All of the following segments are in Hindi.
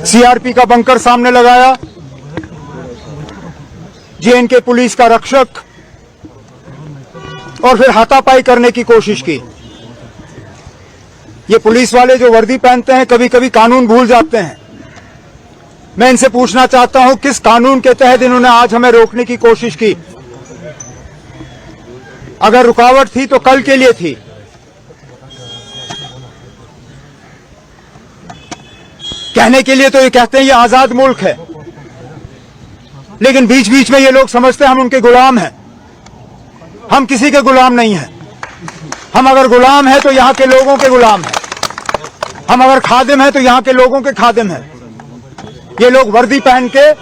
सीआरपी का बंकर सामने लगाया, जेएनके पुलिस का रक्षक, और फिर हाथापाई करने की कोशिश की। ये पुलिस वाले जो वर्दी पहनते हैं कभी कभी कानून भूल जाते हैं। मैं इनसे पूछना चाहता हूं किस कानून के तहत इन्होंने आज हमें रोकने की कोशिश की। अगर रुकावट थी तो कल के लिए थी। कहने के लिए तो ये कहते हैं ये आजाद मुल्क है, लेकिन बीच बीच में ये लोग समझते हैं हम उनके गुलाम हैं। हम किसी के गुलाम नहीं हैं। हम अगर गुलाम हैं तो यहां के लोगों के गुलाम हैं। हम अगर खादिम हैं तो यहां के लोगों के खादिम हैं। ये लोग वर्दी पहन के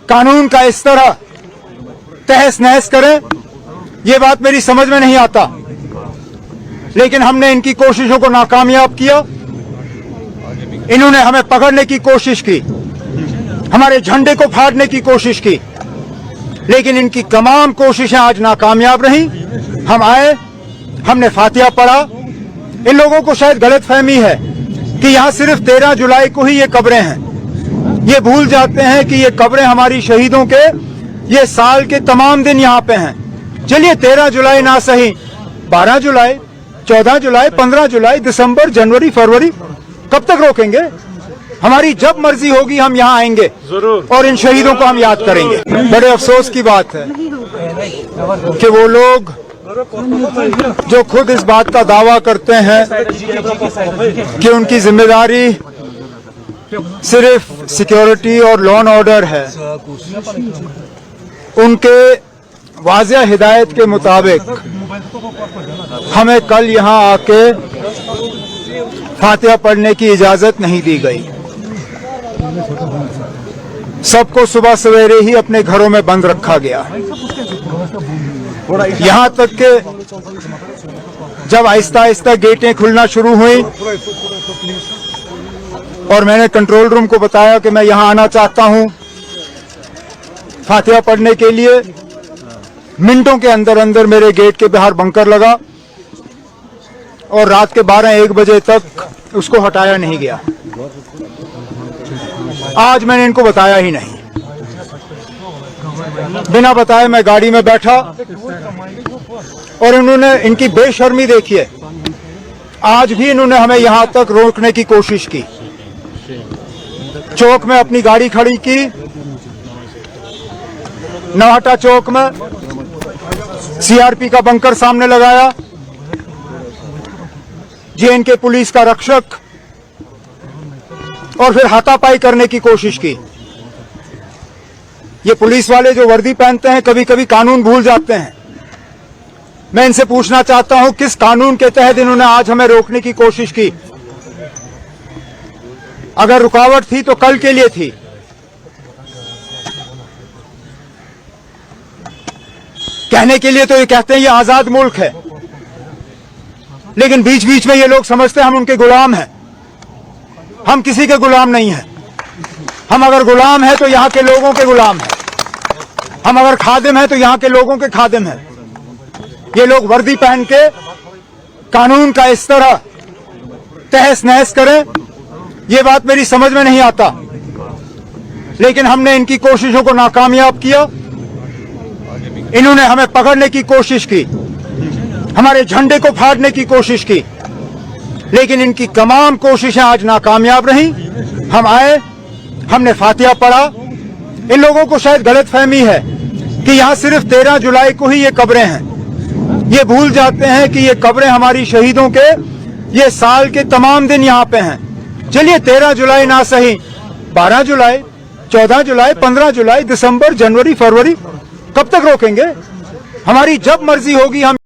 कानून का इस तरह तहस नहस करें, ये बात मेरी समझ में नहीं आता। लेकिन हमने इनकी कोशिशों को नाकामयाब किया। इन्होंने हमें पकड़ने की कोशिश की, हमारे झंडे को फाड़ने की कोशिश की, लेकिन इनकी तमाम कोशिशें आज नाकामयाब रहीं। हम आए, हमने फातिहा पढ़ा। इन लोगों को शायद गलतफहमी है कि यहां सिर्फ 13 जुलाई को ही ये कब्रें हैं। ये भूल जाते हैं कि ये कब्रें हमारी शहीदों के ये साल के तमाम दिन यहां पे हैं। चलिए 13 जुलाई ना सही, 12 जुलाई, 14 जुलाई, 15 जुलाई, दिसंबर, जनवरी, फरवरी, कब तक रोकेंगे? हमारी जब मर्जी होगी हम यहाँ आएंगे और इन शहीदों को हम याद करेंगे। बड़े अफसोस की बात है कि वो लोग जो खुद इस बात का दावा करते हैं कि उनकी जिम्मेदारी सिर्फ सिक्योरिटी और लॉ एंड ऑर्डर है, उनके वाज़ेह हिदायत के मुताबिक हमें कल यहाँ आके फातिहा पढ़ने की इजाजत नहीं दी गई। सबको सुबह सवेरे ही अपने घरों में बंद रखा गया। यहां तक कि जब आहिस्ता आहिस्ता गेटें खुलना शुरू हुई और मैंने कंट्रोल रूम को बताया कि मैं यहां आना चाहता हूं फातिहा पढ़ने के लिए, मिनटों के अंदर अंदर मेरे गेट के बाहर बंकर लगा और रात के 12-1 बजे तक उसको हटाया नहीं गया। आज मैंने इनको बताया ही नहीं। बिना बताए मैं गाड़ी में बैठा और इन्होंने इनकी बेशर्मी देखिए। आज भी इन्होंने हमें यहां तक रोकने की कोशिश की। चौक में अपनी गाड़ी खड़ी की, नवाटा चौक में सीआरपी का बंकर सामने लगाया, जेएनके पुलिस का रक्षक, और फिर हाथापाई करने की कोशिश की। ये पुलिस वाले जो वर्दी पहनते हैं कभी कभी कानून भूल जाते हैं। मैं इनसे पूछना चाहता हूं किस कानून के तहत इन्होंने आज हमें रोकने की कोशिश की। अगर रुकावट थी तो कल के लिए थी। कहने के लिए तो ये कहते हैं ये आजाद मुल्क है, लेकिन बीच बीच में ये लोग समझते हैं हम उनके गुलाम हैं। हम किसी के गुलाम नहीं हैं। हम अगर गुलाम हैं तो यहां के लोगों के गुलाम हैं। हम अगर खादिम हैं तो यहां के लोगों के खादिम हैं। ये लोग वर्दी पहन के कानून का इस तरह तहस नहस करें, ये बात मेरी समझ में नहीं आता। लेकिन हमने इनकी कोशिशों को नाकामयाब किया। इन्होंने हमें पकड़ने की कोशिश की, हमारे झंडे को फाड़ने की कोशिश की, लेकिन इनकी तमाम कोशिशें आज नाकामयाब रहीं। हम आए, हमने फातिहा पढ़ा। इन लोगों को शायद गलतफहमी है कि यहां सिर्फ 13 जुलाई को ही ये कब्रें हैं। ये भूल जाते हैं कि ये कब्रें हमारी शहीदों के ये साल के तमाम दिन यहां पे हैं। चलिए 13 जुलाई ना सही, 12 जुलाई, 14 जुलाई, 15 जुलाई, दिसंबर, जनवरी, फरवरी, कब तक रोकेंगे? हमारी जब मर्जी होगी हम